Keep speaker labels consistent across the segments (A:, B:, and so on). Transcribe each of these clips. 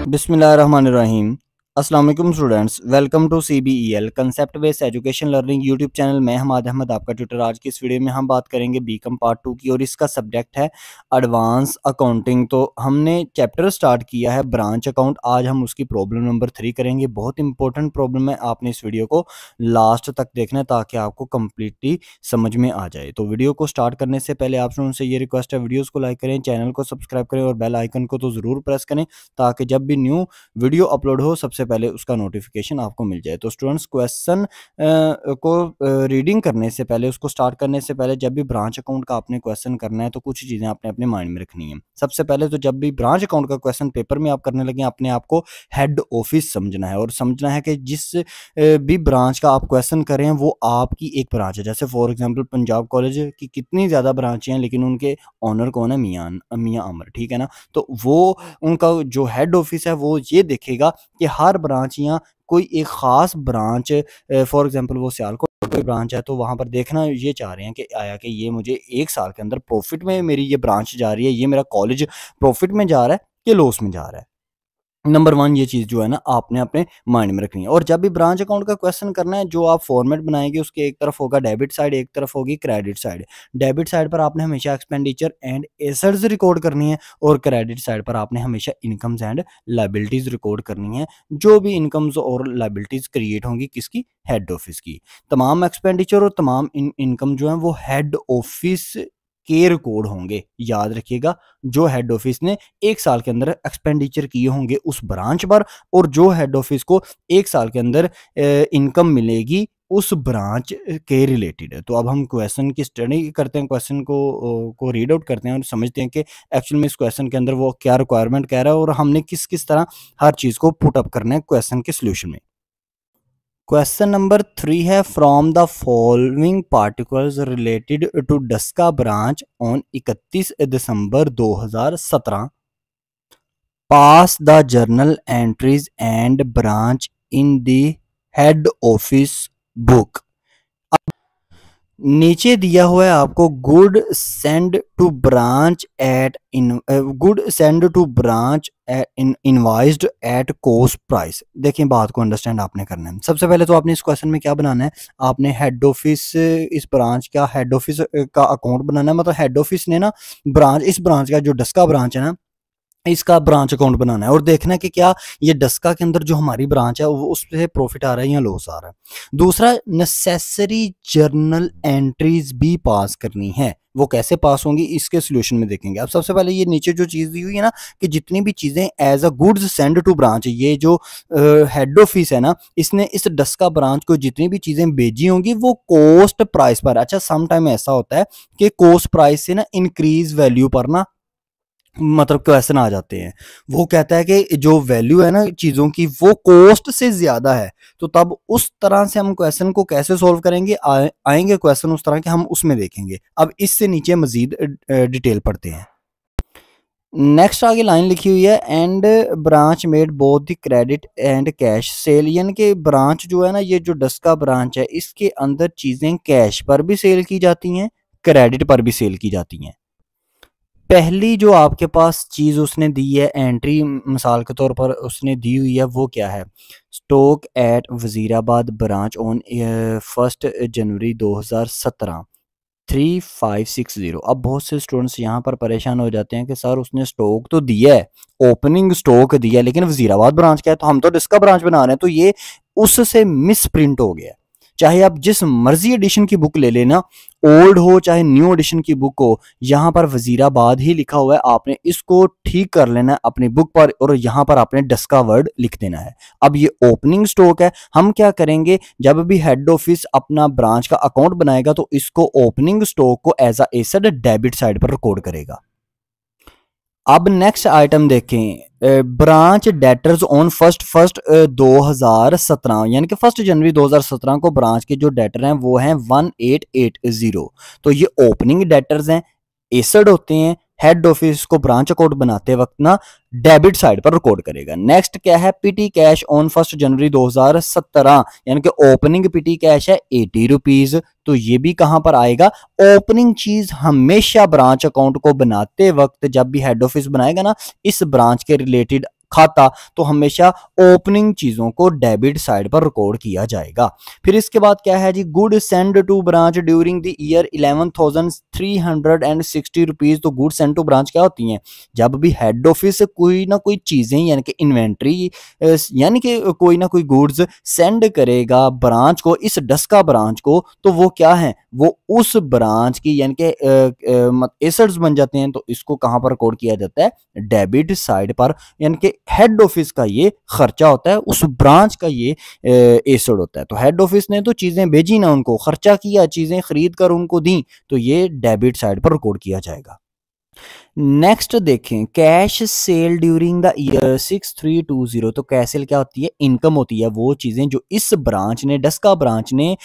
A: बिस्मिल्लाहिर्रहमानिर्रहीम। अस्सलाम वालेकुम students, welcome to CBEL concept based education learning YouTube channel में हमाद अहमद आपका ट्यूटर। आज की इस वीडियो में हम बात करेंगे बीकॉम पार्ट 2 की और इसका सब्जेक्ट है एडवांस अकाउंटिंग। तो हमने चैप्टर स्टार्ट किया है ब्रांच अकाउंट। आज हम उसकी प्रॉब्लम नंबर 3 करेंगे। बहुत इंपॉर्टेंट प्रॉब्लम है, आपने इस वीडियो को लास्ट तक देखना है ताकि आपको कम्प्लीटली समझ में आ जाए। तो वीडियो को स्टार्ट करने से पहले आप लोगों से ये रिक्वेस्ट है, वीडियोज़ को लाइक करें, चैनल को सब्सक्राइब करें और बेल आइकन को तो ज़रूर प्रेस करें ताकि जब भी न्यू वीडियो अपलोड हो सबसे पहले उसका नोटिफिकेशन आपको मिल जाए। तो स्टूडेंट्स, क्वेश्चन को रीडिंग करने से पहले, उसको स्टार्ट करने से पहले, जब भी ब्रांच अकाउंट का आपने क्वेश्चन करना है तो कुछ चीज़ें आपने अपने माइंड में रखनी है। सबसे पहले तो जब भी ब्रांच अकाउंट का क्वेश्चन पेपर में आप करने लगे, अपने आप को हेड ऑफिस समझना है और समझना है कि जिस भी ब्रांच का आप क्वेश्चन कर रहे हैं वो आपकी एक ब्रांच है। जैसे फॉर एग्जाम्पल पंजाब कॉलेज की कितनी ज़्यादा ब्रांचें हैं लेकिन उनके ऑनर कौन है? मियाँ अमर, ठीक है ना। तो वो उनका जो हेड ऑफिस है वो ये देखेगा कि हर ब्रांच या कोई एक ख़ास ब्रांच, फॉर एग्जांपल वो सियालकोट कोई ब्रांच है तो वहाँ पर देखना ये चाह रहे हैं कि आया कि ये मुझे 1 साल के अंदर प्रॉफिट में मेरी ये ब्रांच जा रही है, ये मेरा कॉलेज प्रॉफिट में जा रहा है कि लॉस में जा रहा है। नंबर 1 ये चीज़ जो है ना आपने अपने माइंड में रखनी है। और जब भी ब्रांच अकाउंट का क्वेश्चन करना है, जो आप फॉर्मेट बनाएंगे उसके एक तरफ होगा डेबिट साइड, एक तरफ होगी क्रेडिट साइड। डेबिट साइड पर आपने हमेशा एक्सपेंडिचर एंड एसेट्स रिकॉर्ड करनी है और क्रेडिट साइड पर आपने हमेशा इनकम्स एंड लायबिलिटीज रिकॉर्ड करनी है। जो भी इनकम्स और लायबिलिटीज क्रिएट होंगी किसकी? हेड ऑफिस की। तमाम एक्सपेंडिचर और तमाम इनकम जो है वो हेड ऑफिस के रिकॉर्ड होंगे। याद रखिएगा, जो हेड ऑफिस ने 1 साल के अंदर एक्सपेंडिचर किए होंगे उस ब्रांच पर और जो हेड ऑफिस को 1 साल के अंदर इनकम मिलेगी उस ब्रांच के रिलेटेड है। तो अब हम क्वेश्चन की स्टडी करते हैं, क्वेश्चन को रीड आउट करते हैं और समझते हैं कि एक्चुअल में इस क्वेश्चन के अंदर वो क्या रिक्वायरमेंट कह रहा है और हमने किस किस तरह हर चीज़ को पुट अप करना है क्वेश्चन के सोल्यूशन में। क्वेश्चन नंबर 3 है, from the following particulars related to डस्का branch on 31 December 2017 pass the journal entries and branch in the head office book. नीचे दिया हुआ है आपको good send to branch at invoiced at cost price. देखिए, बात को अंडरस्टैंड आपने करना है। सबसे पहले तो आपने इस क्वेश्चन में क्या बनाना है? आपने हेड ऑफिस, इस ब्रांच का हेड ऑफिस का अकाउंट बनाना है। मतलब हेड ऑफिस ने ना इस ब्रांच का जो डस्का ब्रांच है ना, इसका ब्रांच अकाउंट बनाना है और देखना है कि क्या ये डस्का के अंदर जो हमारी ब्रांच है वो उससे प्रॉफिट आ रहा है या लॉस आ रहा है। दूसरा, नेसेसरी जर्नल एंट्रीज भी पास करनी है। वो कैसे पास होंगी इसके सोल्यूशन में देखेंगे। अब सबसे पहले ये नीचे जो चीज़ दी हुई है ना कि जितनी भी चीज़ें as a goods send to branch, ये जो हेड ऑफिस है ना, इसने इस डस्का ब्रांच को जितनी भी चीज़ें भेजी होंगी वो कॉस्ट प्राइस पर। अच्छा, सम टाइम ऐसा होता है कि कॉस्ट प्राइस से ना इंक्रीज वैल्यू पर ना मतलब क्वेश्चन आ जाते हैं। वो कहता है कि जो वैल्यू है ना चीज़ों की वो कॉस्ट से ज़्यादा है, तो तब उस तरह से हम क्वेश्चन को कैसे सॉल्व करेंगे? आएंगे क्वेश्चन उस तरह के, हम उसमें देखेंगे। अब इससे नीचे मजीद डिटेल पढ़ते हैं। नेक्स्ट आगे लाइन लिखी हुई है, and branch made both the credit and cash cell. यानी कि ब्रांच जो है ना, ये जो डस्का ब्रांच है, इसके अंदर चीज़ें कैश पर भी सेल की जाती हैं, क्रेडिट पर भी सेल की जाती हैं। पहली जो आपके पास चीज़ उसने दी है एंट्री, मिसाल के तौर पर उसने दी हुई है, वो क्या है? Stock at Wazirabad branch on 1 जनवरी 2017 3560। अब बहुत से स्टूडेंट्स यहाँ पर परेशान हो जाते हैं कि सर उसने स्टॉक तो दिया है, ओपनिंग स्टॉक दिया, लेकिन वजीराबाद ब्रांच क्या है? तो हम तो डिस्का ब्रांच बना रहे हैं, तो ये उससे मिस प्रिंट हो गया। चाहे आप जिस मर्जी एडिशन की बुक ले लेना, ओल्ड हो चाहे न्यू एडिशन की बुक हो, यहाँ पर वजीराबाद ही लिखा हुआ है। आपने इसको ठीक कर लेना है अपनी बुक पर और यहाँ पर आपने डस्का वर्ड लिख देना है। अब ये ओपनिंग स्टॉक है। हम क्या करेंगे, जब भी हेड ऑफिस अपना ब्रांच का अकाउंट बनाएगा तो इसको ओपनिंग स्टॉक को as a asset debit side पर रिकॉर्ड करेगा। अब नेक्स्ट आइटम देखें, ब्रांच डेटर्स ऑन 1 2017, यानी कि 1 जनवरी 2017 को ब्रांच के जो डेटर हैं वो हैं 1880। तो ये ओपनिंग डेटर्स हैं, एसेड होते हैं। हेड ऑफिस को ब्रांच अकाउंट बनाते वक्त ना डेबिट साइड पर रिकॉर्ड करेगा। नेक्स्ट क्या है, पीटी कैश ऑन 1 जनवरी 2017, यानी कि ओपनिंग पीटी कैश है 80 रुपीज। तो ये भी कहां पर आएगा? ओपनिंग चीज हमेशा ब्रांच अकाउंट को बनाते वक्त जब भी हेड ऑफिस बनाएगा ना, इस ब्रांच के रिलेटेड खाता, तो हमेशा ओपनिंग चीज़ों को डेबिट साइड पर रिकॉर्ड किया जाएगा। फिर इसके बाद क्या है जी, good send to branch during the year 11,360 rupees. तो गुड सेंड टू ब्रांच क्या होती हैं, जब भी हेड ऑफिस से कोई ना कोई चीज़ें यानी कि इन्वेंट्री यानी कि कोई ना कोई गुड्स सेंड करेगा ब्रांच को, इस डस्का ब्रांच को, तो वो क्या है, वो उस ब्रांच की यानी कि एसेट्स बन जाते हैं। तो इसको कहाँ पर रिकॉर्ड किया जाता है, डेबिट साइड पर, यानी कि हेड ऑफिस का ये खर्चा होता है, उस ब्रांच का ये एसेट होता है। तो हेड ऑफिस ने तो चीज़ें भेजी ना, उनको खर्चा किया, चीज़ें खरीद कर उनको दी, तो ये डेबिट साइड पर रिकॉर्ड किया जाएगा। नेक्स्ट देखें, cash cell during the year 6320। तो कैश सेल क्या होती है, इनकम होती है, वो चीज़ें जो इस ब्रांच ने, डस्का ब्रांच ने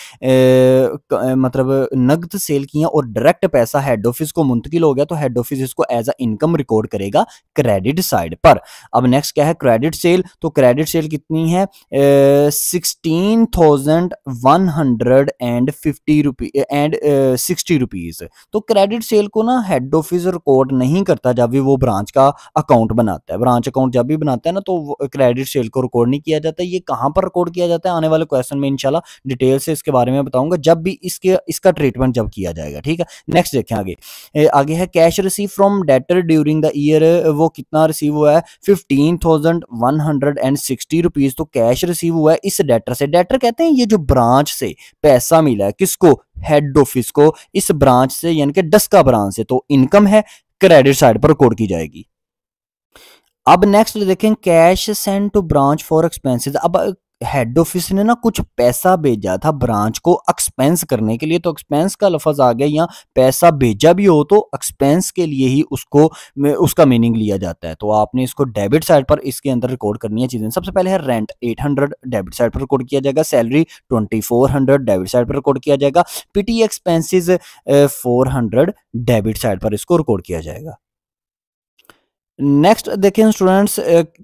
A: मतलब नगद सेल किया और डायरेक्ट पैसा हेड ऑफिस को मुंतकिल हो गया, तो हेड ऑफिस इसको एज अ इनकम रिकॉर्ड करेगा क्रेडिट साइड पर। अब नेक्स्ट क्या है, क्रेडिट सेल। तो क्रेडिट सेल कितनी है, 16,150 रुपीज एंड 60 रुपीज़। तो क्रेडिट सेल को ना हेड ऑफिस रिकॉर्ड नहीं करता जब भी वो ब्रांच का अकाउंट बनाता है। ब्रांच अकाउंट जब भी बनाता है ना, तो क्रेडिट सेल को रिकॉर्ड नहीं किया जाता। ये कहाँ पर रिकॉर्ड किया जाता है, आने वाले क्वेश्चन में इंशाल्लाह डिटेल से इसके बारे में बताऊंगा, जब भी इसका ट्रीटमेंट जब किया जाएगा, ठीक है। नेक्स्ट देखें आगे, आगे है cash receive from debtor during the year. वो कितना रिसीव हुआ है, 15,160 रुपीज़। तो कैश रिसीव हुआ है इस डेटर से। डेटर कहते हैं ये जो ब्रांच से पैसा मिला है, किसको, हेड ऑफिस को, इस ब्रांच से यानी कि डस्का ब्रांच से। तो इनकम है, क्रेडिट साइड पर रिकॉर्ड की जाएगी। अब नेक्स्ट देखें, cash send to branch for expenses. अब हेड ऑफिस ने ना कुछ पैसा भेजा था ब्रांच को एक्सपेंस करने के लिए, तो एक्सपेंस का लफज आ गया, या पैसा भेजा भी हो तो एक्सपेंस के लिए ही उसको उसका मीनिंग लिया जाता है। तो आपने इसको डेबिट साइड पर इसके अंदर रिकॉर्ड करनी है चीजें। सबसे पहले है रेंट 800 डेबिट साइड पर रिकॉर्ड किया जाएगा, सैलरी 2400 डेबिट साइड पर रिकॉर्ड किया जाएगा, पीटी एक्सपेंसेस 400 डेबिट साइड पर इसको रिकॉर्ड किया जाएगा। नेक्स्ट देखें students,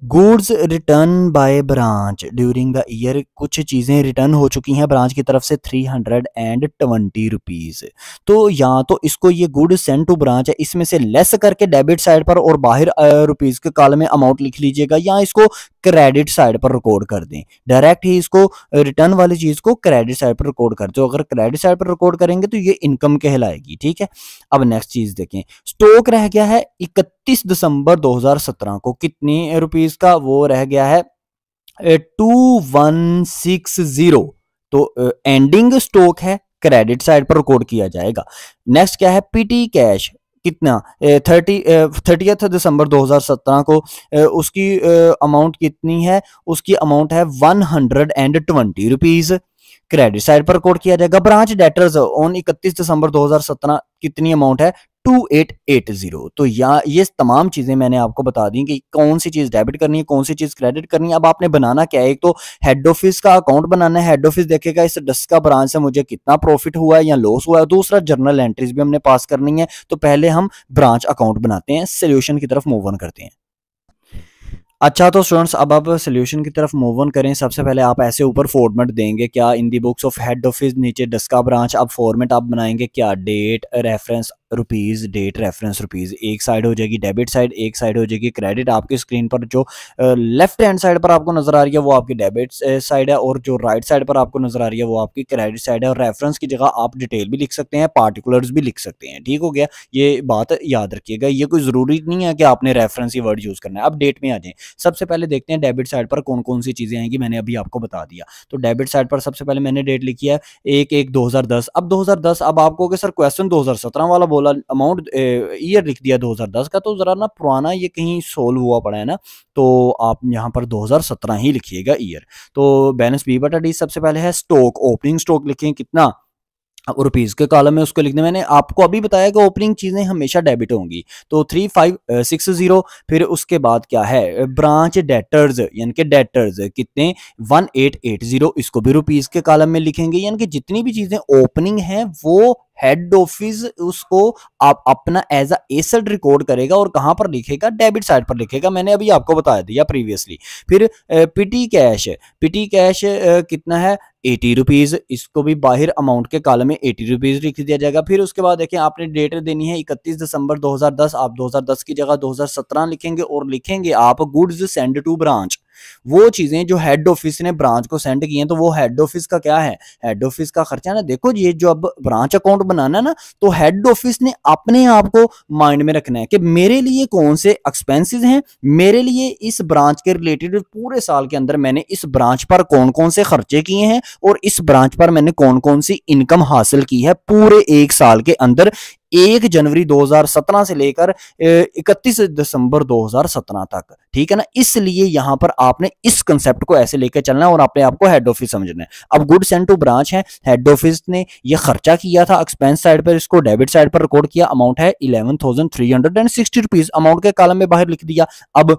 A: goods return by branch during the year. कुछ चीज़ें रिटर्न हो चुकी हैं ब्रांच की तरफ से 320 रुपीज़। तो या तो इसको ये गुड सेंड टू ब्रांच है, इसमें से लेस करके डेबिट साइड पर और बाहर रुपीज़ के कॉलम में अमाउंट लिख लीजिएगा, या इसको क्रेडिट साइड पर रिकॉर्ड कर दें। डायरेक्ट ही इसको रिटर्न वाली चीज़ को क्रेडिट साइड पर रिकॉर्ड कर दो। अगर क्रेडिट साइड पर रिकॉर्ड करेंगे तो ये इनकम कहलाएगी, ठीक है। अब नेक्स्ट चीज़ देखें, स्टॉक रह गया है 31 दिसंबर 2017 को कितनी रुपीस का, वो रह गया है 2160। तो एंडिंग स्टॉक है, क्रेडिट साइड पर रिकॉर्ड किया जाएगा। नेक्स्ट क्या है, पीटी कैश कितना, 30 दिसंबर 2017 को उसकी अमाउंट कितनी है, उसकी अमाउंट है 120 रुपीज़, क्रेडिट साइड पर रिकॉर्ड किया जाएगा। ब्रांच डेटर्स ऑन 31 दिसंबर 2017 कितनी अमाउंट है, 2880। तो ये तमाम चीजें मैंने आपको बता दी कि कौन सी चीज डेबिट करनी है, कौन सी चीज क्रेडिट करनी है। अब आपने बनाना क्या है, एक तो हेड ऑफिस का अकाउंट बनाना है, हेड ऑफिस देखेगा इस डस्का ब्रांच से मुझे कितना प्रॉफिट हुआ है या लॉस हुआ है। दूसरा जर्नल एंट्रीज भी हमने पास करनी है। तो पहले हम ब्रांच अकाउंट बनाते हैं, सोल्यूशन की तरफ मूव ऑन करते हैं। अच्छा तो स्टूडेंट्स, अब आप सोल्यूशन की तरफ मूव ऑन करें। सबसे पहले आप ऐसे ऊपर फॉर्मेट देंगे क्या, in the books of head office, नीचे डस्का ब्रांच। अब फॉर्मेट आप बनाएंगे क्या, date reference rupees, date reference rupees. एक साइड हो जाएगी डेबिट साइड, एक साइड हो जाएगी क्रेडिट। आपकी स्क्रीन पर जो लेफ्ट हैंड साइड पर आपको नजर आ रही है वो आपकी डेबिट साइड है, और जो राइट साइड पर आपको नजर आ रही है वो आपकी क्रेडिट साइड है। और रेफरेंस की जगह आप डिटेल भी लिख सकते हैं, पार्टिकुलर्स भी लिख सकते हैं, ठीक हो गया। ये बात याद रखिएगा, ये कोई ज़रूरी नहीं है कि आपने रेफरेंस ही वर्ड यूज़ करना है। अब डेट में आ जाए। सबसे पहले देखते हैं डेबिट साइड पर कौन कौन सी चीज़ें आएंगी, मैंने अभी आपको बता दिया। तो डेबिट साइड पर सबसे पहले मैंने डेट लिखी है 1/1/2010। अब 2010, अब आपको सर क्वेश्चन 2017 वाला बोला, अमाउंट ईयर लिख दिया 2010 का, तो जरा ना पुराना ये कहीं सोल्व हुआ पड़ा है ना, तो आप यहाँ पर 2017 ही लिखिएगा ईयर। तो बैलेंस बी बटा डी सबसे पहले है स्टॉक, ओपनिंग स्टॉक लिखें कितना, रुपीज के कॉलम में उसको लिखने। मैंने आपको अभी बताया कि ओपनिंग चीजें हमेशा डेबिट होंगी, तो 3560। फिर उसके बाद क्या है, ब्रांच डेटर्स यानी कि डेटर्स कितने 1880, इसको भी रुपीज के कॉलम में लिखेंगे। यानी कि जितनी भी चीजें ओपनिंग हैं वो हेड ऑफिस उसको आप अपना एज अ एसेट रिकॉर्ड करेगा और कहां पर लिखेगा, डेबिट साइड पर लिखेगा। मैंने अभी आपको बता दिया प्रीवियसली। फिर पिटी कैश, पिटी कैश कितना है, 80 रुपीज, इसको भी बाहर अमाउंट के कॉलम में 80 रुपीज लिख दिया जाएगा। फिर उसके बाद देखिए आपने डेट देनी है 31 दिसंबर 2010, आप 2010 की जगह 2017 लिखेंगे और लिखेंगे आप गुड्स सेंड टू ब्रांच। वो चीजें जो हेड ऑफिस ने ब्रांच को सेंड की हैं, तो वो हेड ऑफिस का क्या है, हेड ऑफिस का खर्चा ना। देखो ये जो अब ब्रांच अकाउंट बनाना है ना, तो हेड ऑफिस ने अपने आप को माइंड में रखना है कि मेरे लिए कौन से एक्सपेंसेस हैं, मेरे लिए इस ब्रांच के रिलेटेड पूरे साल के अंदर मैंने इस ब्रांच पर कौन कौन से खर्चे किए हैं और इस ब्रांच पर मैंने कौन कौन सी इनकम हासिल की है पूरे एक साल के अंदर, 1 जनवरी 2017 से लेकर 31 दिसंबर 2017 तक। ठीक है ना, इसलिए यहां पर आपने इस कंसेप्ट को ऐसे लेकर चलना है और अपने आप को हेड ऑफिस समझना है। अब गुड सेंड टू ब्रांच है, हेड ऑफिस ने ये खर्चा किया था एक्सपेंस साइड पर, इसको डेबिट साइड पर रिकॉर्ड किया, अमाउंट है 11,360 रुपीज, अमाउंट के कॉलम में बाहर लिख दिया। अब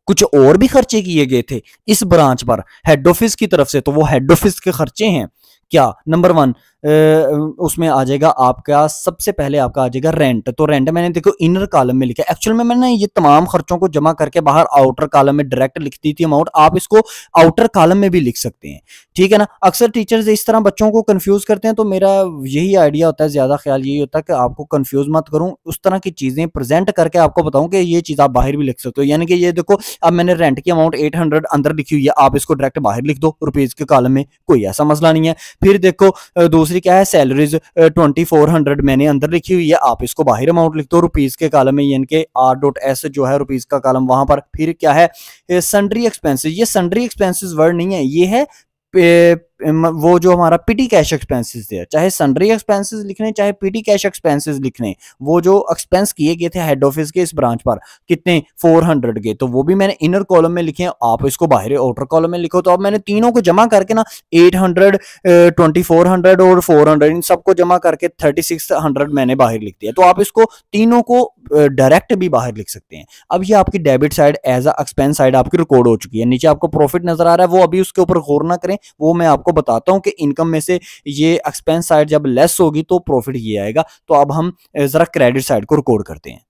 A: कुछ और भी खर्चे किए गए थे इस ब्रांच पर हेड ऑफिस की तरफ से, तो वो हेड ऑफिस के खर्चे हैं क्या, नंबर 1 उसमें आ जाएगा आपका, सबसे पहले आपका आ जाएगा रेंट। तो रेंट मैंने देखो इनर कॉलम में लिखा है, एक्चुअल में मैंने ये तमाम खर्चों को जमा करके बाहर आउटर कॉलम में डायरेक्ट लिख दी थी अमाउंट, आप इसको आउटर कॉलम में भी लिख सकते हैं। ठीक है ना, अक्सर टीचर्स इस तरह बच्चों को कंफ्यूज करते हैं, तो मेरा यही आइडिया होता है, ज्यादा ख्याल यही होता है कि आपको कंफ्यूज मत करूं, उस तरह की चीजें प्रेजेंट करके आपको बताऊं कि ये चीज आप बाहर भी लिख सकते हो। यानी कि ये देखो अब मैंने रेंट की अमाउंट 800 अंदर लिखी हुई है, आप इसको डायरेक्ट बाहर लिख दो रुपीज के कॉलम में, कोई ऐसा मसला नहीं है। फिर देखो दूसरी क्या है, सैलरीज 2400 मैंने अंदर लिखी हुई है, आप इसको बाहर अमाउंट लिख दो रुपीज के कॉलम में, यानी कि R.S जो है रुपीज का कॉलम वहां पर। फिर क्या है, सन्ड्री एक्सपेंसेस, ये सन्ड्री एक्सपेंसेस वर्ड नहीं है, ये है वो जो हमारा पीटी कैश एक्सपेंसेस थे, चाहे सन्ड्री एक्सपेंसेस लिखने चाहे पीटी कैश एक्सपेंसेस लिखने, वो जो एक्सपेंस किए गए थे हेड ऑफिस के इस ब्रांच पर कितने 400 के, तो वो भी मैंने इनर कॉलम में लिखे हैं, आप इसको बाहर आउटर कॉलम में लिखो। तो अब मैंने तीनों को जमा करके ना 800 2400 और 400 इन सबको जमा करके 3600 मैंने बाहर लिख दिया। तो आप इसको तीनों को डायरेक्ट भी बाहर लिख सकते हैं। अब ये आपकी debit side as a expense side आपकी रिकॉर्ड हो चुकी है। नीचे आपको प्रॉफिट नजर आ रहा है, वो अभी उसके ऊपर गौर ना करें, वो मैं आपको बताता हूं कि इनकम में से ये एक्सपेंस साइड जब लेस होगी तो प्रॉफिट ये आएगा। तो अब हम जरा क्रेडिट साइड को रिकॉर्ड करते हैं।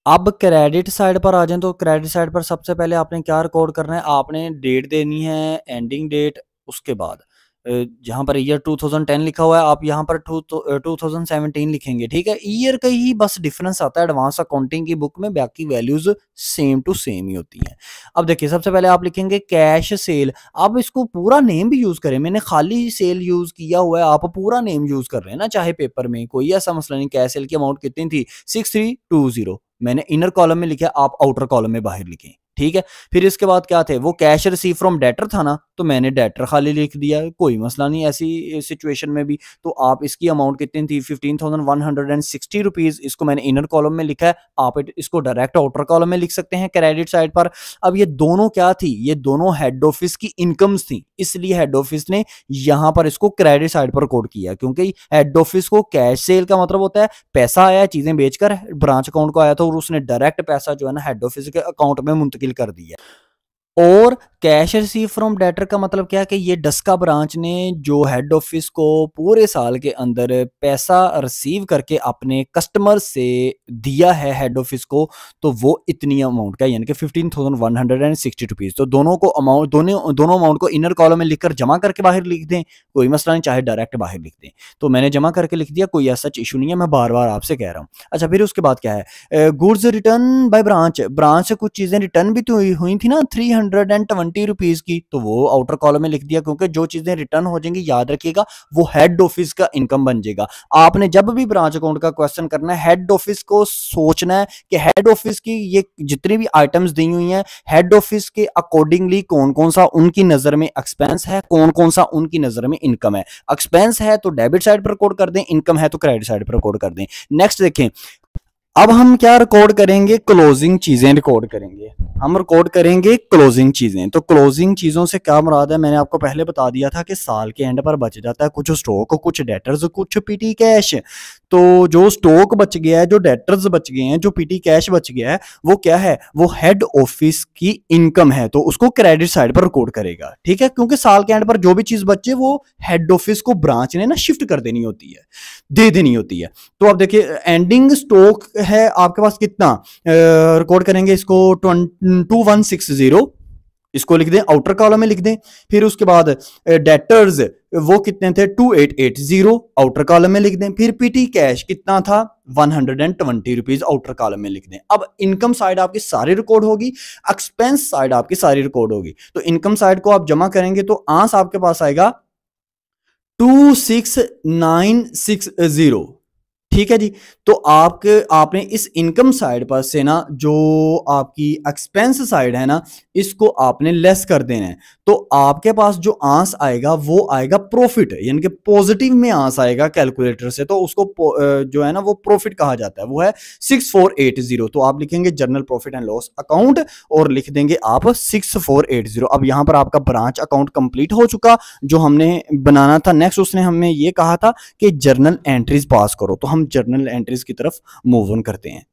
A: अब क्रेडिट साइड पर आ जाएं, तो क्रेडिट साइड पर सबसे पहले आपने क्या रिकॉर्ड करना है, आपने डेट देनी है, एंडिंग डेट, उसके बाद जहां पर ईयर 2010 लिखा हुआ है आप यहां पर 2017 लिखेंगे। ठीक है, ईयर का ही बस डिफरेंस आता है एडवांस अकाउंटिंग की बुक में, बाकी वैल्यूज सेम टू सेम ही होती हैं। अब देखिए सबसे पहले आप लिखेंगे कैश सेल, आप इसको पूरा नेम भी यूज करें, मैंने खाली सेल यूज किया हुआ है, आप पूरा नेम यूज कर रहे हैं ना चाहे पेपर में, कोई ऐसा मसला नहीं। कैश सेल की अमाउंट कितनी थी 6320, मैंने इनर कॉलम में लिखा, आप आउटर कॉलम में बाहर लिखें। ठीक है, फिर इसके बाद क्या थे, वो कैश रिसीव फ्रॉम डेटर था ना, तो मैंने डेटर खाली लिख दिया, कोई मसला नहीं ऐसी सिचुएशन में भी। तो आप इसकी अमाउंट कितनी थी 15,160 रुपीज, इसको मैंने इनर कॉलम में लिखा है, आप इसको डायरेक्ट आउटर कॉलम में लिख सकते हैं क्रेडिट साइड पर। अब ये दोनों क्या थी, ये दोनों हेड ऑफिस की इनकम्स थी, इसलिए हेड ऑफिस ने यहां पर इसको क्रेडिट साइड पर कोड किया, क्योंकि हेड ऑफिस को कैश सेल का मतलब होता है पैसा आया चीजें बेचकर ब्रांच अकाउंट को आया था और उसने डायरेक्ट पैसा जो है ना हेड ऑफिस के अकाउंट में मुंतकिल कर दिया। और कैश रिसीव फ्रॉम डेटर का मतलब क्या है कि ये डस्का ब्रांच ने जो हेड ऑफिस को पूरे साल के अंदर पैसा रिसीव करके अपने कस्टमर से दिया है हेड ऑफिस को, तो वो इतनी अमाउंट का यानी कि 15,160 रुपीज। तो दोनों को अमाउंट दोनों अमाउंट को इनर कॉलम में लिखकर जमा करके बाहर लिख दें, कोई मसला नहीं, चाहे डायरेक्ट बाहर लिख दें। तो मैंने जमा करके लिख दिया, कोई ऐसा इशू नहीं है, मैं बार बार आपसे कह रहा हूँ। अच्छा, फिर उसके बाद क्या है, goods return by branch, branch से कुछ चीजें रिटर्न भी तो हुई थी ना 320 रुपीज की, तो वो आउटर कॉलम में लिख दिया, क्योंकि जो चीजें रिटर्न हो जाएंगी याद रखिएगा वो हेड ऑफिस का इनकम बन जाएगा। आपने जब भी ब्रांच अकाउंट का क्वेश्चन करना है, हेड ऑफिस को सोचना है कि हेड ऑफिस की ये जितनी भी आइटम्स दी हुई हैं, हेड ऑफिस के अकॉर्डिंगली कौन कौन सा उनकी नजर में एक्सपेंस है, कौन कौन सा उनकी नजर में इनकम है। एक्सपेंस है तो डेबिट साइड पर रिकॉर्ड कर दें, इनकम है तो क्रेडिट साइड पर रिकॉर्ड कर दें। नेक्स्ट देखें, अब हम क्या रिकॉर्ड करेंगे, क्लोजिंग चीजें रिकॉर्ड करेंगे, हम रिकॉर्ड करेंगे क्लोजिंग चीजें। तो क्लोजिंग चीजों से क्या मुराद है, मैंने आपको पहले बता दिया था कि साल के एंड पर बच जाता है कुछ स्टॉक, कुछ डेटर्स, कुछ पीटी कैश। तो जो स्टॉक बच गया है, जो डेटर्स बच गए हैं, जो पीटी कैश बच गया है, वो क्या है, वो हेड ऑफिस की इनकम है, तो उसको क्रेडिट साइड पर रिकॉर्ड करेगा। ठीक है, क्योंकि साल के एंड पर जो भी चीज बचे वो हेड ऑफिस को ब्रांच ने ना शिफ्ट कर देनी होती है, दे देनी होती है। तो अब देखिए एंडिंग स्टॉक है आपके पास कितना, रिकॉर्ड करेंगे इसको 2160, इसको लिख दें, आउटर कॉलम में लिख दें। फिर उसके बाद डेटर्स वो कितने थे, 2880, आउटर कॉलम में लिख दें। फिर पीटी कैश कितना था, 120 रुपीज, आउटर कॉलम में लिख दें। अब इनकम साइड आपकी सारी रिकॉर्ड होगी, एक्सपेंस साइड आपकी सारी रिकॉर्ड होगी। तो इनकम साइड को आप जमा करेंगे तो आंस आपके पास आएगा 26960। ठीक है जी। तो आपने इस इनकम साइड पर से ना जो आपकी एक्सपेंस साइड है ना, इसको आपने लेस कर देना है। तो आपके पास जो आंस आएगा वो आएगा प्रॉफिट, यानी कि पॉजिटिव में आंस आएगा कैलकुलेटर से, तो उसको जो है ना वो प्रॉफिट कहा जाता है, वो है 6480। तो आप लिखेंगे journal profit and loss account और लिख देंगे आप 6480। अब यहां पर आपका ब्रांच अकाउंट कंप्लीट हो चुका जो हमने बनाना था। नेक्स्ट उसने हमें ये कहा था कि जर्नल एंट्रीज पास करो, तो हम जर्नल एंट्रीज की तरफ मूव ऑन करते हैं।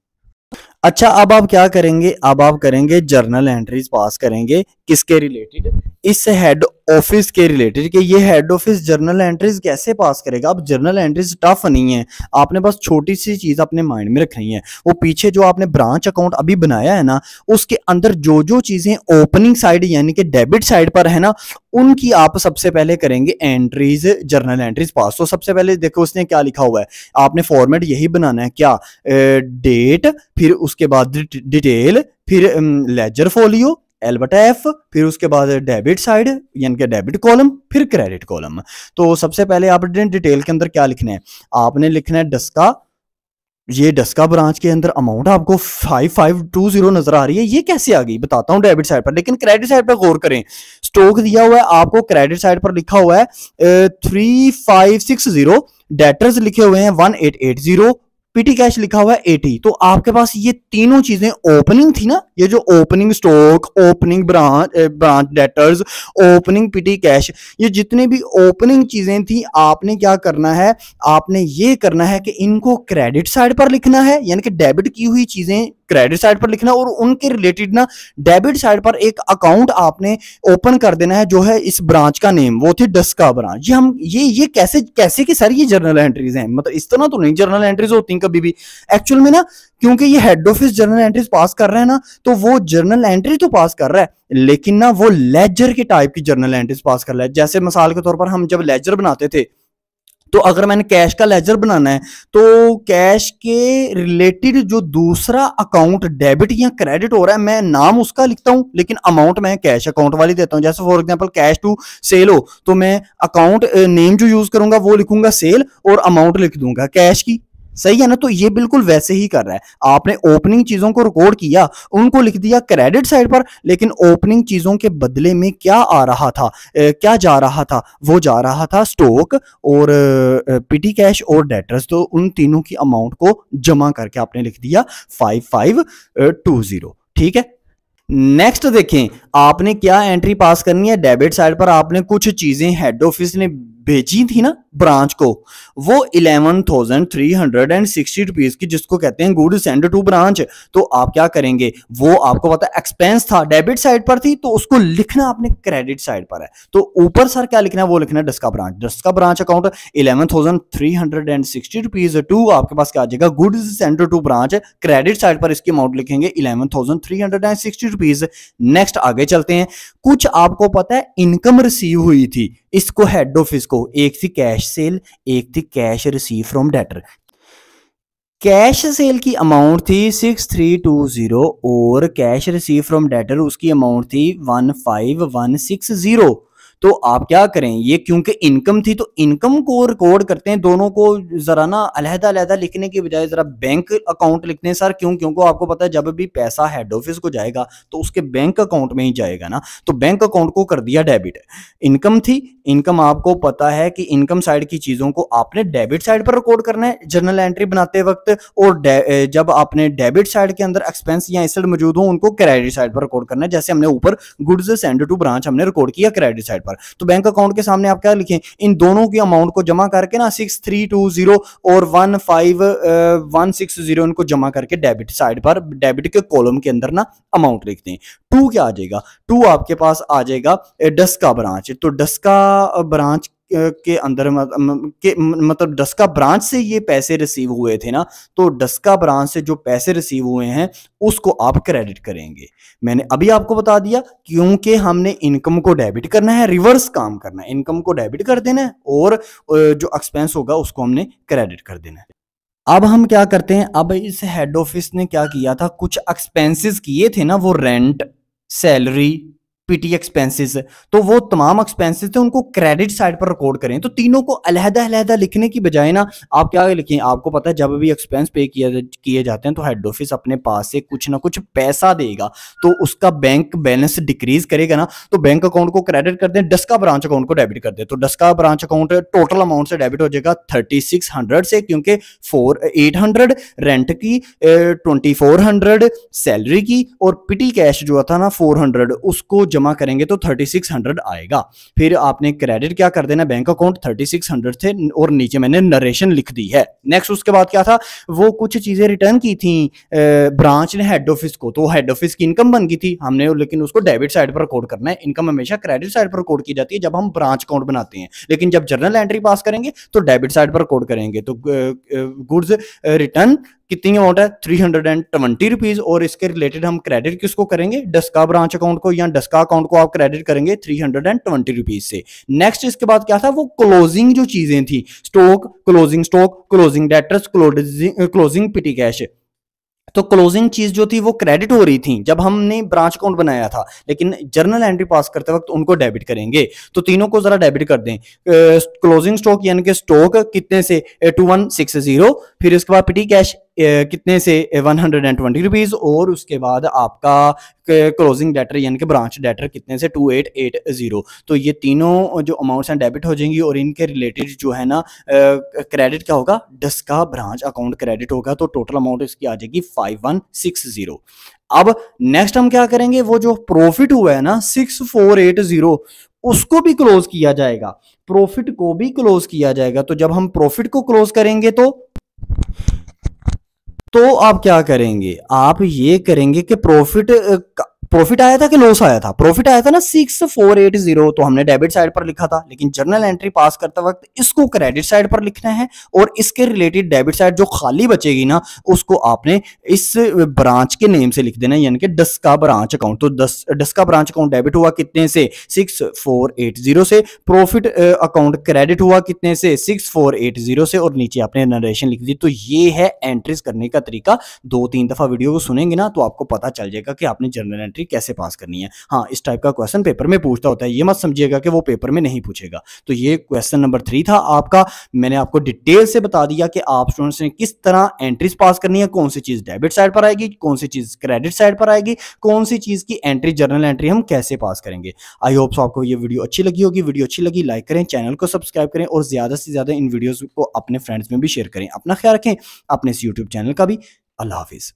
A: अच्छा, अब आप क्या करेंगे, अब आप करेंगे जर्नल एंट्रीज पास करेंगे किसके रिलेटेड, इस हेड ऑफिस के रिलेटेड, कि ये हेड ऑफिस जर्नल एंट्रीज कैसे पास करेगा। अब जर्नल एंट्रीज टफ नहीं है, आपने बस छोटी सी चीज अपने माइंड में रखनी है। वो पीछे जो आपने ब्रांच अकाउंट अभी बनाया है ना, उसके अंदर जो जो चीजें ओपनिंग साइड यानी कि डेबिट साइड पर है ना, उनकी आप सबसे पहले करेंगे एंट्रीज, जर्नल एंट्रीज पास। तो सबसे पहले देखो उसने क्या लिखा हुआ है, आपने फॉर्मेट यही बनाना है, क्या, डेट, फिर उसके बाद डिटेल, फिर लेजर फोलियो, एल बटा एफ, फिर उसके बाद डेबिट साइड यानी कि डेबिट कॉलम, फिर क्रेडिट कॉलम। तो सबसे पहले आपने डिटेल के अंदर क्या लिखना है, आपने लिखना है डस्का। ये डस्का ब्रांच के अंदर अमाउंट आपको 5520 नजर आ रही है, ये कैसे आ गई बताता हूं डेबिट साइड पर, लेकिन क्रेडिट साइड पर गौर करें। स्टॉक दिया हुआ है आपको, क्रेडिट साइड पर लिखा हुआ है 3560, डेटर्स लिखे हुए हैं 1880, पीटी कैश लिखा हुआ है 80। तो आपके पास ये तीनों चीजें ओपनिंग थी ना, ये जो opening stock, opening branch debtors, opening PT cash, ये जितने भी ओपनिंग चीजें थी, आपने क्या करना है, आपने ये करना है कि इनको क्रेडिट साइड पर लिखना है, यानी कि डेबिट की हुई चीजें क्रेडिट साइड पर लिखना, और उनके रिलेटेड ना डेबिट साइड पर एक अकाउंट आपने ओपन कर देना है, जो है इस ब्रांच का नेम, वो थी डस्का ब्रांच। ये हम ये कैसे कैसे कि सर ये जर्नल एंट्रीज हैं, मतलब इस तरह तो नहीं जर्नल एंट्रीज होती कभी भी एक्चुअल में ना, क्योंकि ये head office journal entries pass कर रहा है ना, तो वो जर्नल एंट्री तो पास कर रहा है, लेकिन ना वो लेजर के टाइप की जर्नल एंट्रीज पास कर रहा है। जैसे मिसाल के तौर पर हम जब लेजर बनाते थे, तो अगर मैंने कैश का लेजर बनाना है, तो कैश के रिलेटेड जो दूसरा अकाउंट डेबिट या क्रेडिट हो रहा है, मैं नाम उसका लिखता हूं, लेकिन अमाउंट मैं कैश अकाउंट वाली देता हूं। जैसे for example cash to sale हो, तो मैं अकाउंट नेम जो यूज करूंगा वो लिखूंगा सेल, और अमाउंट लिख दूंगा कैश की। सही है ना, तो ये बिल्कुल वैसे ही कर रहा है। आपने ओपनिंग चीजों को रिकॉर्ड किया, उनको लिख दिया क्रेडिट साइड पर, लेकिन ओपनिंग चीजों के बदले में क्या आ रहा था, क्या जा रहा था, वो जा रहा था स्टॉक और पीटी कैश और डेटर्स। तो उन तीनों की अमाउंट को जमा करके आपने लिख दिया 5520। ठीक है। नेक्स्ट देखें, आपने क्या एंट्री पास करनी है, डेबिट साइड पर आपने कुछ चीजें हेड ऑफिस ने भेजी थी ना ब्रांच को, वो 11,360 रुपीज की, जिसको कहते हैं गुड सेंड टू ब्रांच। तो आप क्या करेंगे, वो आपको पता है एक्सपेंस था, डेबिट साइड पर थी, तो उसको लिखना आपने क्रेडिट साइड पर है। तो ऊपर सर क्या लिखना है, वो लिखना है Daska branch. Daska branch account 11,360 rupees to आपके पास क्या आ जाएगा, good send to branch, credit side पर इसकी अमाउंट लिखेंगे 11,360 रुपीज। नेक्स्ट आगे चलते हैं। कुछ आपको पता है इनकम रिसीव हुई थी इसको हेड ऑफिस को, एक थी कैश सेल, एक थी cash receive from debtor. Cash cell की अमाउंट थी 6320 और कैश रिसीव फ्रॉम डेटर उसकी अमाउंट थी 15160। तो आप क्या करें, ये क्योंकि इनकम थी तो इनकम को रिकॉर्ड करते हैं, दोनों को जरा ना अलहदा अलहदा लिखने की बजाय जरा बैंक अकाउंट लिखते हैं सर। क्यों? क्योंकि आपको पता है जब भी पैसा हेड ऑफिस को जाएगा तो उसके बैंक अकाउंट में ही जाएगा ना, तो बैंक अकाउंट को कर दिया डेबिट। इनकम थी, इनकम आपको पता है कि इनकम साइड की चीजों को आपने डेबिट साइड पर रिकॉर्ड करना है जर्नल एंट्री बनाते वक्त, और जब आपने डेबिट साइड के अंदर एक्सपेंस या एसेट मौजूद हो उनको क्रेडिट साइड पर रिकॉर्ड करना है। जैसे हमने ऊपर गुड्स सेंड टू ब्रांच हमने रिकॉर्ड किया क्रेडिट साइड पर, तो बैंक अकाउंट के सामने आप क्या लिखें, इन दोनों की अमाउंट को जमा करके ना 6320 और 15160 इनको जमा करके डेबिट साइड पर डेबिट के कॉलम के अंदर ना अमाउंट लिखते हैं। टू क्या आ जाएगा, टू आपके पास आ जाएगा डस्का ब्रांच। तो डस्का ब्रांच के अंदर मतलब डस्का ब्रांच से ये पैसे रिसीव हुए थे ना, तो डस्का ब्रांच से जो पैसे रिसीव हुए हैं उसको आप क्रेडिट करेंगे। मैंने अभी आपको बता दिया क्योंकि हमने इनकम को डेबिट करना है, रिवर्स काम करना है, इनकम को डेबिट कर देना है और जो एक्सपेंस होगा उसको हमने क्रेडिट कर देना है। अब हम क्या करते हैं, अब इस हेड ऑफिस ने क्या किया था, कुछ एक्सपेंसेस किए थे ना, वो रेंट, सैलरी, पीटी एक्सपेंसेस, तो वो तमाम एक्सपेंसेस थे उनको क्रेडिट साइड पर रिकॉर्ड करें। तो तीनों को अलहदा अलहदा लिखने की बजाय ना आप क्या लिखें, आपको पता है जब भी एक्सपेंस पे किए जाते हैं तो हेड ऑफिस अपने पास से कुछ ना कुछ पैसा देगा, तो उसका बैंक बैलेंस डिक्रीज करेगा ना, तो बैंक अकाउंट को क्रेडिट कर दें, डस्का ब्रांच अकाउंट को डेबिट कर दें। तो Daska branch account total amount से डेबिट हो जाएगा 3600 से, क्योंकि 800 रेंट की, 2400 सैलरी की, और पिटी कैश जो था ना 400 उसको जमा करेंगे तो 3600 आएगा। फिर आपने क्रेडिट क्या कर देना, बैंक अकाउंट 3600 थे और नीचे मैंने नरेशन लिख दी है। नेक्स्ट उसके बाद क्या था, वो कुछ चीजें रिटर्न की थी ब्रांच ने हेड ऑफिस को, तो हेड ऑफिस की इनकम बन गई थी हमने, लेकिन उसको डेबिट साइड पर रिकॉर्ड करना है। इनकम हमेशा क्रेडिट साइड पर रिकॉर्ड की जाती है जब हम ब्रांच अकाउंट बनाते हैं, लेकिन जब जर्नल एंट्री पास करेंगे तो डेबिट साइड पर रिकॉर्ड करेंगे। तो गुड्स रिटर्न कितनी अमाउंट है, 320 रुपीज, और इसके रिलेटेड हम क्रेडिट किसको करेंगे, डस्का ब्रांच अकाउंट को, या डस्का अकाउंट को आप क्रेडिट करेंगे 320 रुपीज से। नेक्स्ट इसके बाद क्या था, वो क्लोजिंग जो चीजें थी, स्टॉक, क्लोजिंग डेटर्स, क्लोजिंग पिटी कैश। तो क्लोजिंग चीज जो थी वो क्रेडिट हो रही थी जब हमने ब्रांच अकाउंट बनाया था, लेकिन जर्नल एंट्री पास करते वक्त उनको डेबिट करेंगे। तो तीनों को जरा डेबिट कर दें। क्लोजिंग स्टॉक यानी कि स्टॉक कितने से 2160, फिर इसके बाद पिटी कैश कितने से 120 रुपीज, और उसके बाद आपका क्लोजिंग डेटर यानी कि ब्रांच डेटर कितने से 2880। तो ये तीनों जो अमाउंट्स हैं डेबिट हो जाएंगी और इनके रिलेटेड जो है ना क्रेडिट क्या होगा, डस्का ब्रांच अकाउंट क्रेडिट होगा। तो टोटल अमाउंट इसकी आ जाएगी 5160। अब नेक्स्ट हम क्या करेंगे, वो जो प्रॉफिट हुआ है ना 6480 उसको भी क्लोज किया जाएगा, प्रॉफिट को भी क्लोज किया जाएगा। तो जब हम प्रॉफिट को क्लोज करेंगे तो आप क्या करेंगे, आप ये करेंगे कि प्रॉफिट आया था कि लॉस आया था, प्रॉफिट आया था ना 6480, तो हमने डेबिट साइड पर लिखा था, लेकिन जर्नल एंट्री पास करते वक्त इसको क्रेडिट साइड पर लिखना है, और इसके रिलेटेड डेबिट साइड जो खाली बचेगी ना उसको आपने इस ब्रांच के नेम से लिख देना, यानी कि डस्का ब्रांच अकाउंट। तो डस्का ब्रांच अकाउंट डेबिट हुआ कितने से, 6480 से, प्रॉफिट अकाउंट क्रेडिट हुआ कितने से, 6480 से, और नीचे आपने नरेशन लिख दी। तो ये है एंट्रीज करने का तरीका। 2-3 दफा वीडियो को सुनेंगे ना तो आपको पता चल जाएगा कि आपने जर्नल एंट्री कैसे पास करनी है। हाँ, इस टाइप का क्वेश्चन पेपर में पूछता होता है, ये मत समझिएगा कि वो पेपर में नहीं पूछेगा। तो ये क्वेश्चन नंबर 3 था आपका। मैंने आपको डिटेल से बता दिया कि आप स्टूडेंट्स ने किस तरह एंट्रीज पास करनी है, कौन सी चीज डेबिट साइड पर आएगी, कौन सी चीज क्रेडिट साइड पर आएगी, कौन सी चीज की एंट्री जर्नल एंट्री हम कैसे पास करेंगे। आई होप आपको ये वीडियो अच्छी लगी होगी। वीडियो अच्छी लगी लाइक करें, चैनल को सब्सक्राइब करें और ज्यादा से ज्यादा इन वीडियोस को अपने फ्रेंड्स में भी शेयर करें। अपना ख्याल रखें, अपने इस यूट्यूब चैनल का भी। अल्लाह हाफिज।